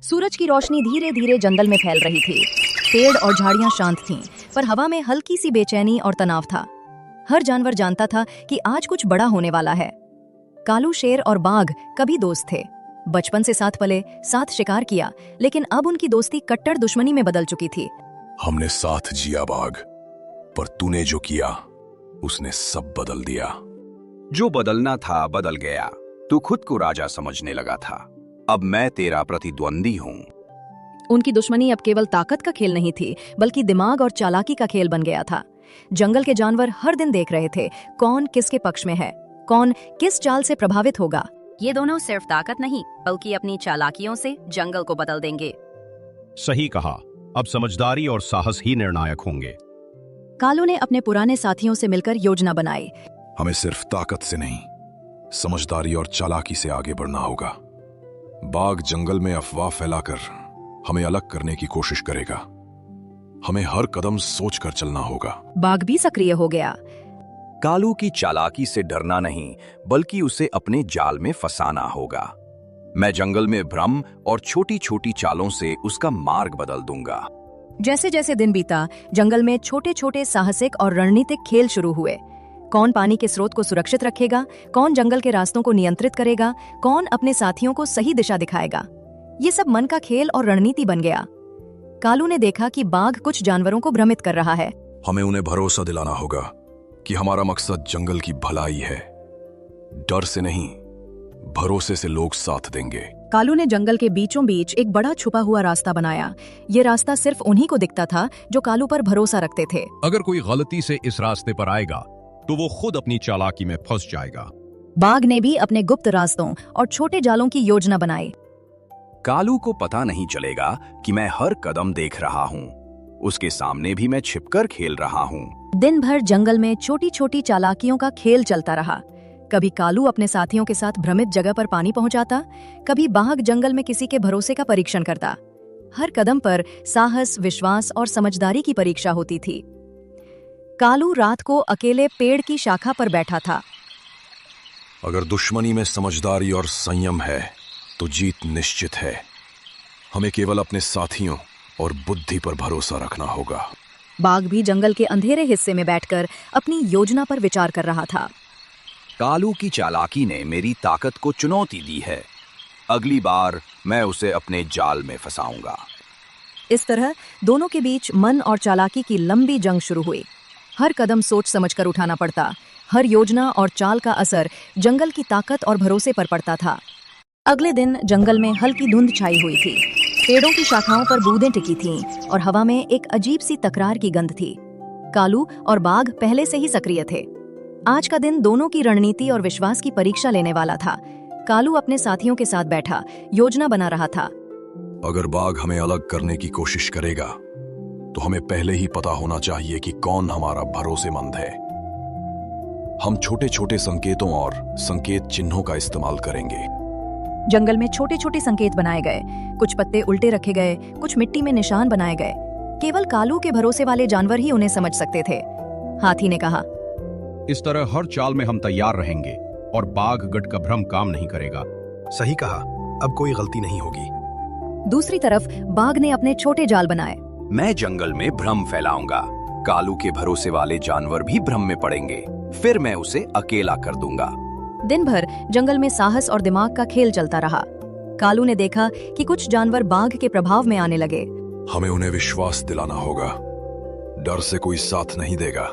सूरज की रोशनी धीरे धीरे जंगल में फैल रही थी। पेड़ और झाड़ियां शांत थीं, पर हवा में हल्की सी बेचैनी और तनाव था। हर जानवर जानता था कि आज कुछ बड़ा होने वाला है। कालू, शेर और बाघ कभी दोस्त थे। बचपन से साथ पले, साथ शिकार किया, लेकिन अब उनकी दोस्ती कट्टर दुश्मनी में बदल चुकी थी। हमने साथ जिया बाघ, पर तूने जो किया उसने सब बदल दिया। जो बदलना था बदल गया। तू खुद को राजा समझने लगा था। अब मैं तेरा प्रतिद्वंदी हूँ। उनकी दुश्मनी अब केवल ताकत का खेल नहीं थी, बल्कि दिमाग और चालाकी का खेल बन गया था। जंगल के जानवर हर दिन देख रहे थे कौन किसके पक्ष में है, कौन किस चाल से प्रभावित होगा। ये दोनों सिर्फ ताकत नहीं, बल्कि अपनी चालाकियों से जंगल को बदल देंगे। सही कहा। अब समझदारी और साहस ही निर्णायक होंगे। कालू ने अपने पुराने साथियों से मिलकर योजना बनाई। हमें सिर्फ ताकत से नहीं, समझदारी और चालाकी से आगे बढ़ना होगा। बाघ जंगल में अफवाह फैलाकर हमें अलग करने की कोशिश करेगा। हमें हर कदम सोचकर चलना होगा। बाघ भी सक्रिय हो गया। कालू की चालाकी से डरना नहीं, बल्कि उसे अपने जाल में फंसाना होगा। मैं जंगल में भ्रम और छोटी छोटी चालों से उसका मार्ग बदल दूंगा। जैसे जैसे दिन बीता, जंगल में छोटे छोटे साहसिक और रणनीतिक खेल शुरू हुए। कौन पानी के स्रोत को सुरक्षित रखेगा, कौन जंगल के रास्तों को नियंत्रित करेगा, कौन अपने साथियों को सही दिशा दिखाएगा। ये सब मन का खेल और रणनीति बन गया। कालू ने देखा कि बाघ कुछ जानवरों को भ्रमित कर रहा है। हमें उन्हें भरोसा दिलाना होगा कि हमारा मकसद जंगल की भलाई है। डर से नहीं, भरोसे से लोग साथ देंगे। कालू ने जंगल के बीचों बीच एक बड़ा छुपा हुआ रास्ता बनाया। ये रास्ता सिर्फ उन्हीं को दिखता था जो कालू पर भरोसा रखते थे। अगर कोई गलती से इस रास्ते पर आएगा तो वो खुद अपनी चालाकी में फंस जाएगा। बाघ ने भी अपने गुप्त रास्तों और छोटे जालों की योजना बनाई। कालू को पता नहीं चलेगा कि मैं हर कदम देख रहा हूँ। उसके सामने भी मैं छिपकर खेल रहा हूँ। दिन भर जंगल में छोटी छोटी चालाकियों का खेल चलता रहा। कभी कालू अपने साथियों के साथ भ्रमित जगह पर पानी पहुंचाता, कभी बाघ जंगल में किसी के भरोसे का परीक्षण करता। हर कदम पर साहस, विश्वास और समझदारी की परीक्षा होती थी। कालू रात को अकेले पेड़ की शाखा पर बैठा था। अगर दुश्मनी में समझदारी और संयम है तो जीत निश्चित है। हमें केवल अपने साथियों और बुद्धि पर भरोसा रखना होगा। बाघ भी जंगल के अंधेरे हिस्से में बैठकर अपनी योजना पर विचार कर रहा था। कालू की चालाकी ने मेरी ताकत को चुनौती दी है। अगली बार मैं उसे अपने जाल में फंसाऊंगा। इस तरह दोनों के बीच मन और चालाकी की लंबी जंग शुरू हुई। हर कदम सोच समझकर उठाना पड़ता। हर योजना और चाल का असर जंगल की ताकत और भरोसे पर पड़ता था। अगले दिन जंगल में हल्की धुंध छाई हुई थी। पेड़ों की शाखाओं पर बूंदें टिकी थीं और हवा में एक अजीब सी तकरार की गंध थी। कालू और बाघ पहले से ही सक्रिय थे। आज का दिन दोनों की रणनीति और विश्वास की परीक्षा लेने वाला था। कालू अपने साथियों के साथ बैठा योजना बना रहा था। अगर बाघ हमें अलग करने की कोशिश करेगा तो हमें पहले ही पता होना चाहिए कि कौन हमारा भरोसेमंद है। हम छोटे छोटे संकेतों और संकेत चिन्हों का इस्तेमाल करेंगे। जंगल में छोटे छोटे संकेत बनाए गए। कुछ पत्ते उल्टे रखे गए, कुछ मिट्टी में निशान बनाए गए। केवल कालू के भरोसे वाले जानवर ही उन्हें समझ सकते थे। हाथी ने कहा, इस तरह हर चाल में हम तैयार रहेंगे और बाघ गट का भ्रम काम नहीं करेगा। सही कहा, अब कोई गलती नहीं होगी। दूसरी तरफ बाघ ने अपने छोटे जाल बनाए। मैं जंगल में भ्रम फैलाऊंगा। कालू के भरोसे वाले जानवर भी भ्रम में पड़ेंगे। फिर मैं उसे अकेला कर दूंगा। दिन भर जंगल में साहस और दिमाग का खेल चलता रहा। कालू ने देखा कि कुछ जानवर बाघ के प्रभाव में आने लगे। हमें उन्हें विश्वास दिलाना होगा। डर से कोई साथ नहीं देगा।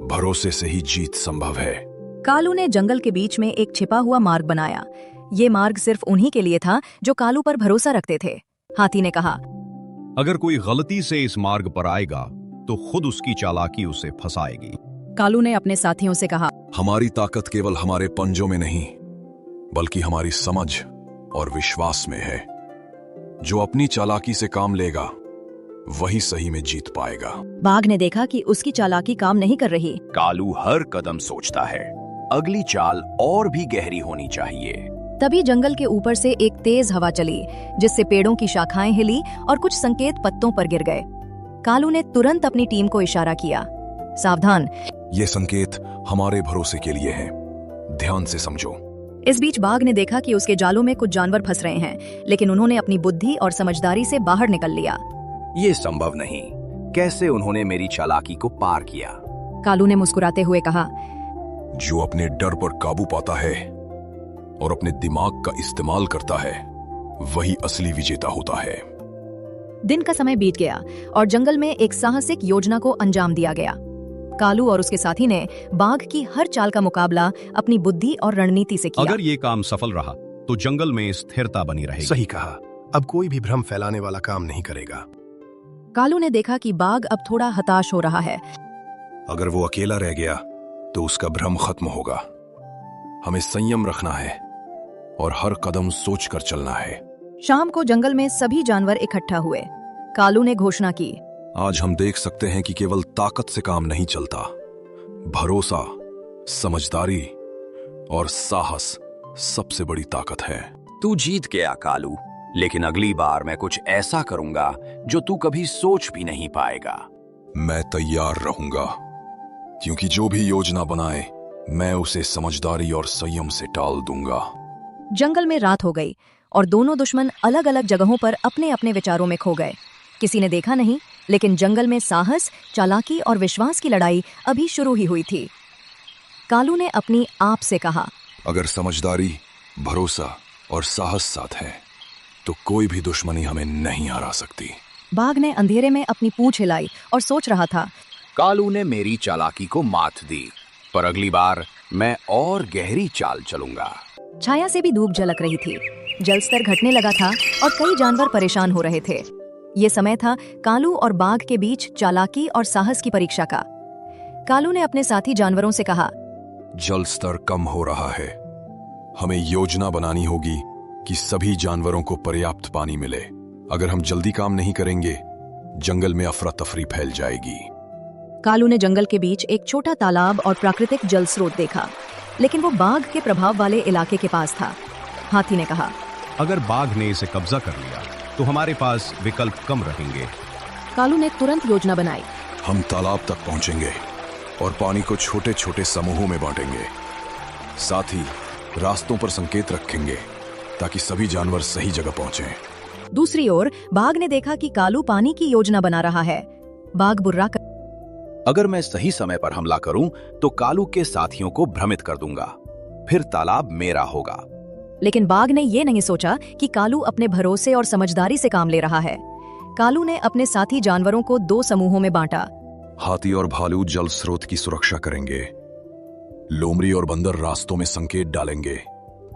भरोसे से ही जीत संभव है। कालू ने जंगल के बीच में एक छिपा हुआ मार्ग बनाया। ये मार्ग सिर्फ उन्हीं के लिए था जो कालू पर भरोसा रखते थे। हाथी ने कहा, अगर कोई गलती से इस मार्ग पर आएगा तो खुद उसकी चालाकी उसे फंसाएगी। कालू ने अपने साथियों से कहा, हमारी ताकत केवल हमारे पंजों में नहीं, बल्कि हमारी समझ और विश्वास में है। जो अपनी चालाकी से काम लेगा वही सही में जीत पाएगा। बाघ ने देखा कि उसकी चालाकी काम नहीं कर रही। कालू हर कदम सोचता है। अगली चाल और भी गहरी होनी चाहिए। तभी जंगल के ऊपर से एक तेज हवा चली, जिससे पेड़ों की शाखाएं हिली और कुछ संकेत पत्तों पर गिर गए। कालू ने तुरंत अपनी टीम को इशारा किया, सावधान, ये संकेत हमारे भरोसे के लिए हैं। ध्यान से समझो। इस बीच बाघ ने देखा कि उसके जालों में कुछ जानवर फंस रहे हैं, लेकिन उन्होंने अपनी बुद्धि और समझदारी से बाहर निकल लिया। ये संभव नहीं। कैसे उन्होंने मेरी चालाकी को पार किया? कालू ने मुस्कुराते हुए कहा, जो अपने डर पर काबू पाता है और अपने दिमाग का इस्तेमाल करता है, वही असली विजेता होता है। दिन का समय बीत गया और जंगल में एक साहसिक योजना को अंजाम दिया गया। कालू और उसके साथी ने बाघ की हर चाल का मुकाबला अपनी बुद्धि और रणनीति से किया। अगर ये काम सफल रहा तो जंगल में स्थिरता बनी रहेगी। सही कहा। अब कोई भी भ्रम फैलाने वाला काम नहीं करेगा। कालू ने देखा कि बाघ अब थोड़ा हताश हो रहा है। अगर वो अकेला रह गया तो उसका भ्रम खत्म होगा। हमें संयम रखना है और हर कदम सोचकर चलना है। शाम को जंगल में सभी जानवर इकट्ठा हुए। कालू ने घोषणा की, आज हम देख सकते हैं कि केवल ताकत से काम नहीं चलता। भरोसा, समझदारी और साहस सबसे बड़ी ताकत है। तू जीत गया कालू, लेकिन अगली बार मैं कुछ ऐसा करूंगा जो तू कभी सोच भी नहीं पाएगा। मैं तैयार रहूंगा, क्योंकि जो भी योजना बनाए मैं उसे समझदारी और संयम से टाल दूंगा। जंगल में रात हो गई और दोनों दुश्मन अलग अलग जगहों पर अपने अपने विचारों में खो गए। किसी ने देखा नहीं, लेकिन जंगल में साहस, चालाकी और विश्वास की लड़ाई अभी शुरू ही हुई थी। कालू ने अपनी आप से कहा, अगर समझदारी, भरोसा और साहस साथ है तो कोई भी दुश्मनी हमें नहीं हरा सकती। बाघ ने अंधेरे में अपनी पूंछ हिलाई और सोच रहा था, कालू ने मेरी चालाकी को मात दी, पर अगली बार मैं और गहरी चाल चलूंगा। छाया से भी धूप झलक रही थी। जल स्तर घटने लगा था और कई जानवर परेशान हो रहे थे। ये समय था कालू और बाघ के बीच चालाकी और साहस की परीक्षा का। कालू ने अपने साथी जानवरों से कहा, जल स्तर कम हो रहा है। हमें योजना बनानी होगी कि सभी जानवरों को पर्याप्त पानी मिले। अगर हम जल्दी काम नहीं करेंगे, जंगल में अफरा तफरी फैल जाएगी। कालू ने जंगल के बीच एक छोटा तालाब और प्राकृतिक जल स्रोत देखा, लेकिन वो बाघ के प्रभाव वाले इलाके के पास था। हाथी ने कहा, अगर बाघ ने इसे कब्जा कर लिया तो हमारे पास विकल्प कम रहेंगे। कालू ने तुरंत योजना बनाई। हम तालाब तक पहुंचेंगे और पानी को छोटे छोटे समूहों में बांटेंगे। साथ ही रास्तों पर संकेत रखेंगे ताकि सभी जानवर सही जगह पहुंचें। दूसरी ओर बाघ ने देखा कि कालू पानी की योजना बना रहा है। बाघ बुर्रा कर, अगर मैं सही समय पर हमला करूं तो कालू के साथियों को भ्रमित कर दूंगा, फिर तालाब मेरा होगा। लेकिन बाघ ने ये नहीं सोचा कि कालू अपने भरोसे और समझदारी से काम ले रहा है। कालू ने अपने साथी जानवरों को 2 समूहों में बांटा। हाथी और भालू जल स्रोत की सुरक्षा करेंगे। लोमड़ी और बंदर रास्तों में संकेत डालेंगे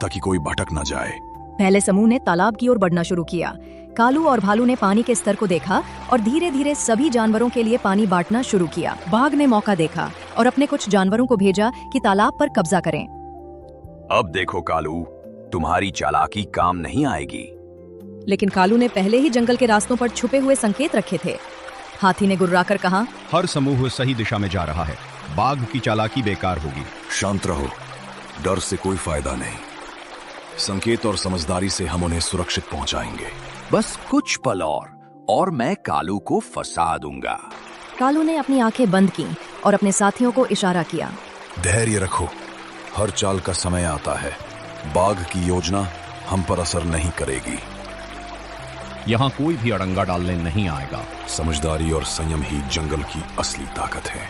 ताकि कोई भटक न जाए। पहले समूह ने तालाब की ओर बढ़ना शुरू किया। कालू और भालू ने पानी के स्तर को देखा और धीरे धीरे सभी जानवरों के लिए पानी बांटना शुरू किया। बाघ ने मौका देखा और अपने कुछ जानवरों को भेजा कि तालाब पर कब्जा करें। अब देखो कालू, तुम्हारी चालाकी काम नहीं आएगी। लेकिन कालू ने पहले ही जंगल के रास्तों पर छुपे हुए संकेत रखे थे। हाथी ने गुर्राकर कहा, हर समूह सही दिशा में जा रहा है, बाघ की चालाकी बेकार होगी। शांत रहो, डर से कोई फायदा नहीं। संकेत और समझदारी से हम उन्हें सुरक्षित पहुंचाएंगे। बस कुछ पल और मैं कालू को फंसा दूंगा। कालू ने अपनी आंखें बंद की और अपने साथियों को इशारा किया, धैर्य रखो, हर चाल का समय आता है। बाघ की योजना हम पर असर नहीं करेगी। यहाँ कोई भी अड़ंगा डालने नहीं आएगा। समझदारी और संयम ही जंगल की असली ताकत है।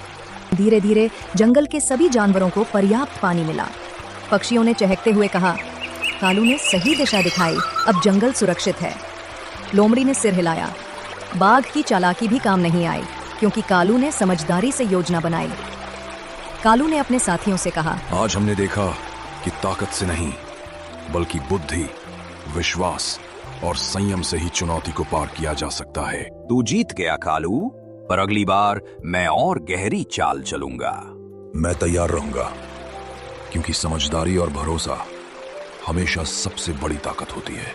धीरे धीरे जंगल के सभी जानवरों को पर्याप्त पानी मिला। पक्षियों ने चहकते हुए कहा, कालू ने सही दिशा दिखाई, अब जंगल सुरक्षित है। लोमड़ी ने सिर हिलाया। बाघ की चालाकी भी काम नहीं आई, क्योंकि कालू ने समझदारी से योजना बनाई। कालू ने अपने साथियों से कहा, आज हमने देखा कि ताकत से नहीं, बल्कि बुद्धि, विश्वास और संयम से ही चुनौती को पार किया जा सकता है। तू जीत गया कालू, पर अगली बार मैं और गहरी चाल चलूंगा। मैं तैयार रहूंगा, क्योंकि समझदारी और भरोसा हमेशा सबसे बड़ी ताकत होती है।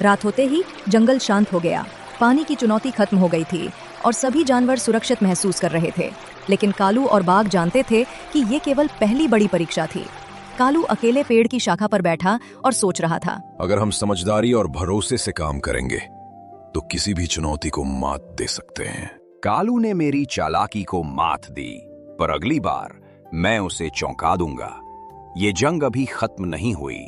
रात होते ही जंगल शांत हो गया। पानी की चुनौती खत्म हो गई थी और सभी जानवर सुरक्षित महसूस कर रहे थे। लेकिन कालू और बाघ जानते थे कि ये केवल पहली बड़ी परीक्षा थी। कालू अकेले पेड़ की शाखा पर बैठा और सोच रहा था, अगर हम समझदारी और भरोसे से काम करेंगे तो किसी भी चुनौती को मात दे सकते हैं। कालू ने मेरी चालाकी को मात दी, पर अगली बार मैं उसे चौंका दूंगा। ये जंग अभी खत्म नहीं हुई।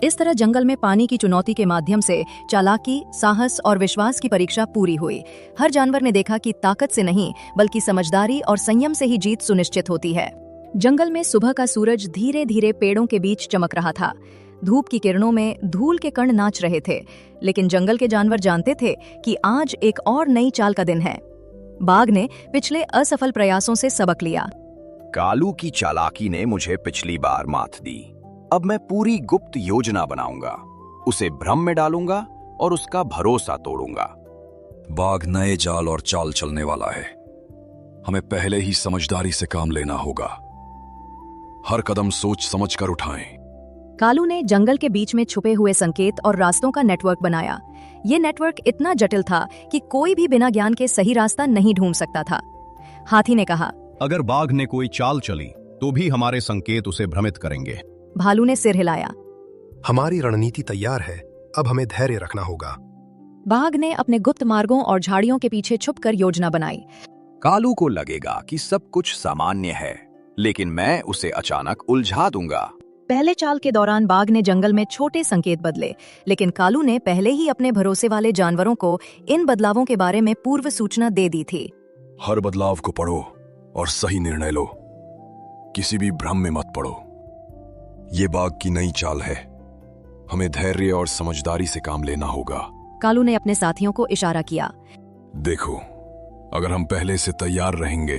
इस तरह जंगल में पानी की चुनौती के माध्यम से चालाकी, साहस और विश्वास की परीक्षा पूरी हुई। हर जानवर ने देखा कि ताकत से नहीं बल्कि समझदारी और संयम से ही जीत सुनिश्चित होती है। जंगल में सुबह का सूरज धीरे धीरे पेड़ों के बीच चमक रहा था। धूप की किरणों में धूल के कण नाच रहे थे, लेकिन जंगल के जानवर जानते थे कि आज एक और नई चाल का दिन है। बाघ ने पिछले असफल प्रयासों से सबक लिया। कालू की चालाकी ने मुझे पिछली बार मात दी। अब मैं पूरी गुप्त योजना बनाऊंगा, उसे भ्रम में डालूंगा और उसका भरोसा तोड़ूंगा। बाघ नए जाल और चाल चलने वाला है। हमें पहले ही समझदारी से काम लेना होगा। हर कदम सोच समझ कर उठाएं। कालू ने जंगल के बीच में छुपे हुए संकेत और रास्तों का नेटवर्क बनाया। ये नेटवर्क इतना जटिल था कि कोई भी बिना ज्ञान के सही रास्ता नहीं ढूंढ सकता था। हाथी ने कहा, अगर बाघ ने कोई चाल चली तो भी हमारे संकेत उसे भ्रमित करेंगे। भालू ने सिर हिलाया। हमारी रणनीति तैयार है, अब हमें धैर्य रखना होगा। बाघ ने अपने गुप्त मार्गों और झाड़ियों के पीछे छुपकर योजना बनाई। कालू को लगेगा कि सब कुछ सामान्य है, लेकिन मैं उसे अचानक उलझा दूंगा। पहले चाल के दौरान बाघ ने जंगल में छोटे संकेत बदले, लेकिन कालू ने पहले ही अपने भरोसे वाले जानवरों को इन बदलावों के बारे में पूर्व सूचना दे दी थी। हर बदलाव को पढ़ो और सही निर्णय लो। किसी भी भ्रम में मत पड़ो। ये बाघ की नई चाल है। हमें धैर्य और समझदारी से काम लेना होगा। कालू ने अपने साथियों को इशारा किया। देखो, अगर हम पहले से तैयार रहेंगे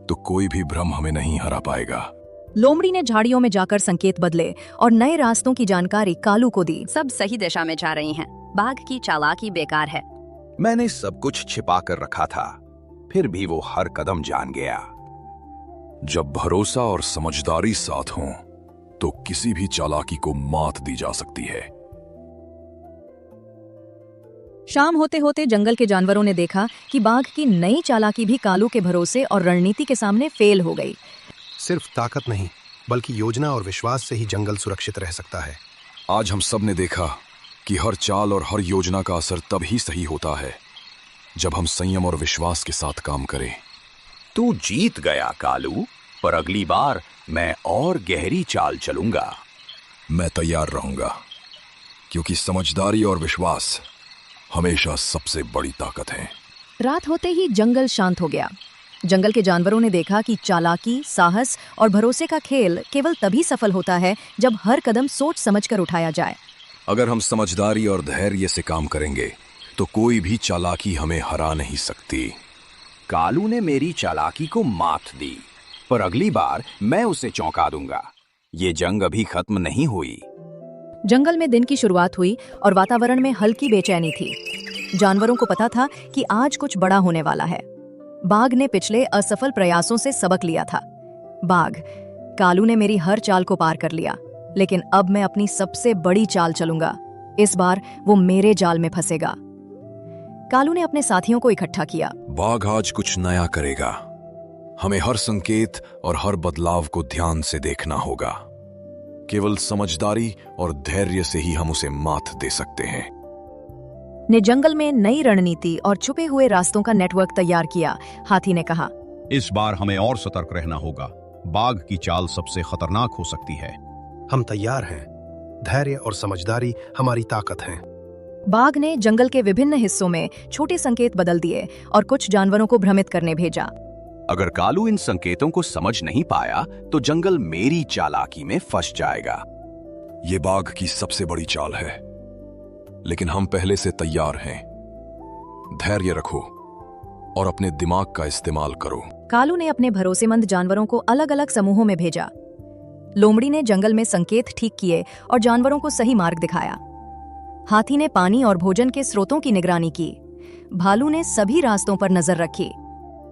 तो कोई भी भ्रम हमें नहीं हरा पाएगा। लोमड़ी ने झाड़ियों में जाकर संकेत बदले और नए रास्तों की जानकारी कालू को दी। सब सही दिशा में जा रही हैं। बाघ की चालाकी बेकार है। मैंने सब कुछ छिपा कर रखा था, फिर भी वो हर कदम जान गया। जब भरोसा और समझदारी साथ हों तो किसी भी चालाकी को मात दी जा सकती है। शाम होते होते जंगल के जानवरों ने देखा कि बाघ की नई चालाकी भी कालू के भरोसे और रणनीति के सामने फेल हो गई। सिर्फ ताकत नहीं, बल्कि योजना और विश्वास से ही जंगल सुरक्षित रह सकता है। आज हम सब ने देखा कि हर चाल और हर योजना का असर तब ही सही होता है जब हम संयम और विश्वास के साथ काम करें। तू जीत गया कालू, पर अगली बार मैं और गहरी चाल चलूंगा। मैं तैयार रहूंगा, क्योंकि समझदारी और विश्वास हमेशा सबसे बड़ी ताकत है। रात होते ही जंगल शांत हो गया। जंगल के जानवरों ने देखा कि चालाकी, साहस और भरोसे का खेल केवल तभी सफल होता है जब हर कदम सोच समझकर उठाया जाए। अगर हम समझदारी और धैर्य से काम करेंगे तो कोई भी चालाकी हमें हरा नहीं सकती। कालू ने मेरी चालाकी को मात दी, पर अगली बार मैं उसे चौंका दूंगा। ये जंग अभी खत्म नहीं हुई। जंगल में दिन की शुरुआत हुई और वातावरण में हल्की बेचैनी थी। जानवरों को पता था कि आज कुछ बड़ा होने वाला है। बाघ ने पिछले असफल प्रयासों से सबक लिया था। बाघ, कालू ने मेरी हर चाल को पार कर लिया, लेकिन अब मैं अपनी सबसे बड़ी चाल चलूंगा। इस बार वो मेरे जाल में फंसेगा। कालू ने अपने साथियों को इकट्ठा किया। बाघ आज कुछ नया करेगा। हमें हर संकेत और हर बदलाव को ध्यान से देखना होगा। केवल समझदारी और धैर्य से ही हम उसे मात दे सकते हैं। ने जंगल में नई रणनीति और छुपे हुए रास्तों का नेटवर्क तैयार किया। हाथी ने कहा, इस बार हमें और सतर्क रहना होगा। बाघ की चाल सबसे खतरनाक हो सकती है। हम तैयार हैं। धैर्य और समझदारी हमारी ताकत है। बाघ ने जंगल के विभिन्न हिस्सों में छोटे संकेत बदल दिए और कुछ जानवरों को भ्रमित करने भेजा। अगर कालू इन संकेतों को समझ नहीं पाया तो जंगल मेरी चालाकी में फंस जाएगा। ये बाघ की सबसे बड़ी चाल है, लेकिन हम पहले से तैयार हैं। धैर्य रखो और अपने दिमाग का इस्तेमाल करो। कालू ने अपने भरोसेमंद जानवरों को अलग अलग समूहों में भेजा। लोमड़ी ने जंगल में संकेत ठीक किए और जानवरों को सही मार्ग दिखाया। हाथी ने पानी और भोजन के स्रोतों की निगरानी की। भालू ने सभी रास्तों पर नजर रखी।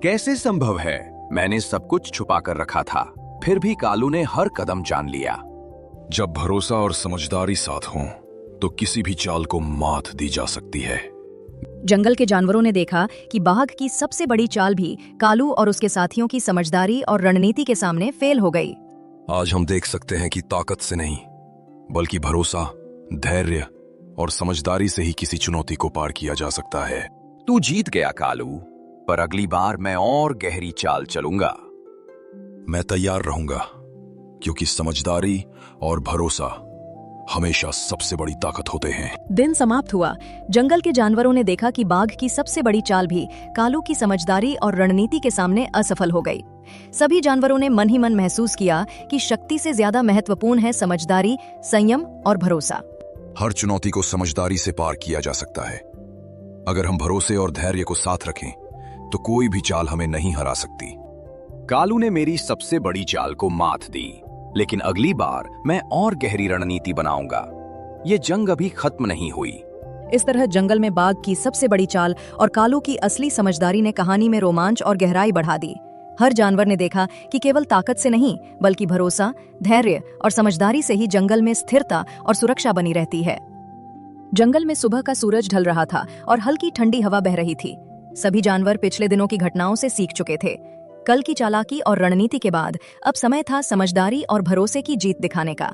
कैसे संभव है? मैंने सब कुछ छुपा कर रखा था, फिर भी कालू ने हर कदम जान लिया। जब भरोसा और समझदारी साथ हों तो किसी भी चाल को मात दी जा सकती है। जंगल के जानवरों ने देखा कि बाघ की सबसे बड़ी चाल भी कालू और उसके साथियों की समझदारी और रणनीति के सामने फेल हो गई। आज हम देख सकते हैं कि ताकत से नहीं, बल्कि भरोसा, धैर्य और समझदारी से ही किसी चुनौती को पार किया जा सकता है। तू जीत गया कालू, पर अगली बार मैं और गहरी चाल चलूंगा। मैं तैयार रहूंगा, क्योंकि समझदारी और भरोसा हमेशा सबसे बड़ी ताकत होते हैं। दिन समाप्त हुआ। जंगल के जानवरों ने देखा कि बाघ की सबसे बड़ी चाल भी कालू की समझदारी और रणनीति के सामने असफल हो गई। सभी जानवरों ने मन ही मन महसूस किया कि शक्ति से ज्यादा महत्वपूर्ण है समझदारी, संयम और भरोसा। हर चुनौती को समझदारी से पार किया जा सकता है। अगर हम भरोसे और धैर्य को साथ रखें तो कोई भी चाल हमें नहीं हरा सकती। कालू ने मेरी सबसे बड़ी चाल को मात दी, लेकिन अगली बार मैं और गहरी रणनीति बनाऊंगा। ये जंग अभी खत्म नहीं हुई। इस तरह जंगल में बाघ की सबसे बड़ी चाल और कालू की असली समझदारी ने कहानी में रोमांच और गहराई बढ़ा दी। हर जानवर ने देखा कि केवल ताकत से नहीं, बल्कि भरोसा, धैर्य और समझदारी से ही जंगल में स्थिरता और सुरक्षा बनी रहती है। जंगल में सुबह का सूरज ढल रहा था और हल्की ठंडी हवा बह रही थी। सभी जानवर पिछले दिनों की घटनाओं से सीख चुके थे। कल की चालाकी और रणनीति के बाद अब समय था समझदारी और भरोसे की जीत दिखाने का।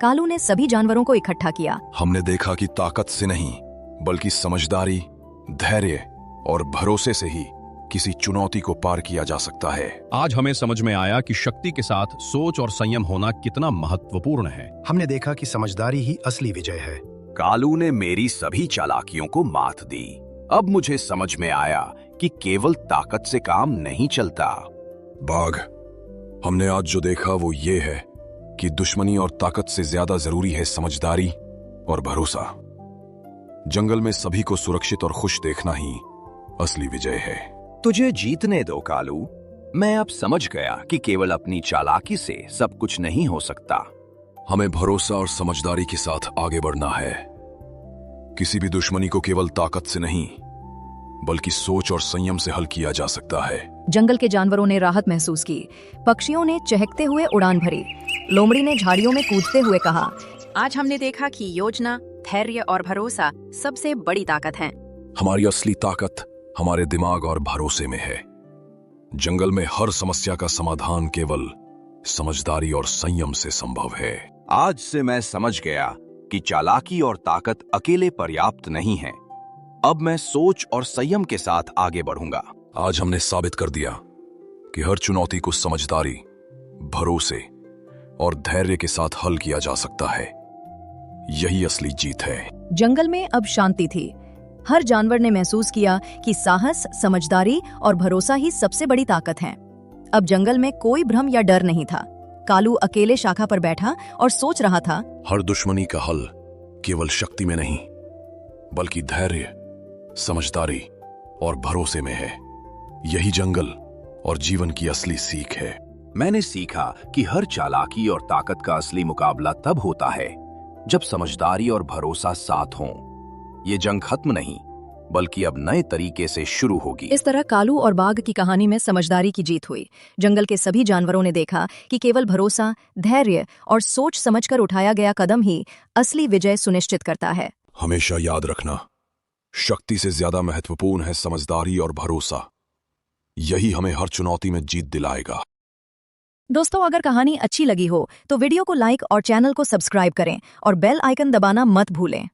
कालू ने सभी जानवरों को इकट्ठा किया। हमने देखा कि ताकत से नहीं, बल्कि समझदारी, धैर्य और भरोसे से ही किसी चुनौती को पार किया जा सकता है। आज हमें समझ में आया कि शक्ति के साथ सोच और संयम होना कितना महत्वपूर्ण है। हमने देखा कि समझदारी ही असली विजय है। कालू ने मेरी सभी चालाकियों को मात दी। अब मुझे समझ में आया कि केवल ताकत से काम नहीं चलता। बाघ, हमने आज जो देखा वो ये है कि दुश्मनी और ताकत से ज्यादा जरूरी है समझदारी और भरोसा। जंगल में सभी को सुरक्षित और खुश देखना ही असली विजय है। तुझे जीतने दो कालू। मैं अब समझ गया कि केवल अपनी चालाकी से सब कुछ नहीं हो सकता। हमें भरोसा और समझदारी के साथ आगे बढ़ना है। किसी भी दुश्मनी को केवल ताकत से नहीं, बल्कि सोच और संयम से हल किया जा सकता है। जंगल के जानवरों ने राहत महसूस की। पक्षियों ने चहकते हुए उड़ान भरी। लोमड़ी ने झाड़ियों में कूदते हुए कहा, आज हमने देखा कि योजना, धैर्य और भरोसा सबसे बड़ी ताकत है। हमारी असली ताकत हमारे दिमाग और भरोसे में है। जंगल में हर समस्या का समाधान केवल समझदारी और संयम से संभव है। आज से मैं समझ गया कि चालाकी और ताकत अकेले पर्याप्त नहीं है। अब मैं सोच और संयम के साथ आगे बढ़ूंगा। आज हमने साबित कर दिया कि हर चुनौती को समझदारी, भरोसे और धैर्य के साथ हल किया जा सकता है। यही असली जीत है। जंगल में अब शांति थी। हर जानवर ने महसूस किया कि साहस, समझदारी और भरोसा ही सबसे बड़ी ताकत है। अब जंगल में कोई भ्रम या डर नहीं था। कालू अकेले शाखा पर बैठा और सोच रहा था, हर दुश्मनी का हल केवल शक्ति में नहीं, बल्कि धैर्य, समझदारी और भरोसे में है। यही जंगल और जीवन की असली सीख है। मैंने सीखा कि हर चालाकी और ताकत का असली मुकाबला तब होता है जब समझदारी और भरोसा साथ हों। ये जंग खत्म नहीं, बल्कि अब नए तरीके से शुरू होगी। इस तरह कालू और बाघ की कहानी में समझदारी की जीत हुई। जंगल के सभी जानवरों ने देखा कि केवल भरोसा, धैर्य और सोच समझकर उठाया गया कदम ही असली विजय सुनिश्चित करता है। हमेशा याद रखना, शक्ति से ज्यादा महत्वपूर्ण है समझदारी और भरोसा। यही हमें हर चुनौती में जीत दिलाएगा। दोस्तों, अगर कहानी अच्छी लगी हो तो वीडियो को लाइक और चैनल को सब्सक्राइब करें और बेल आइकन दबाना मत भूलें।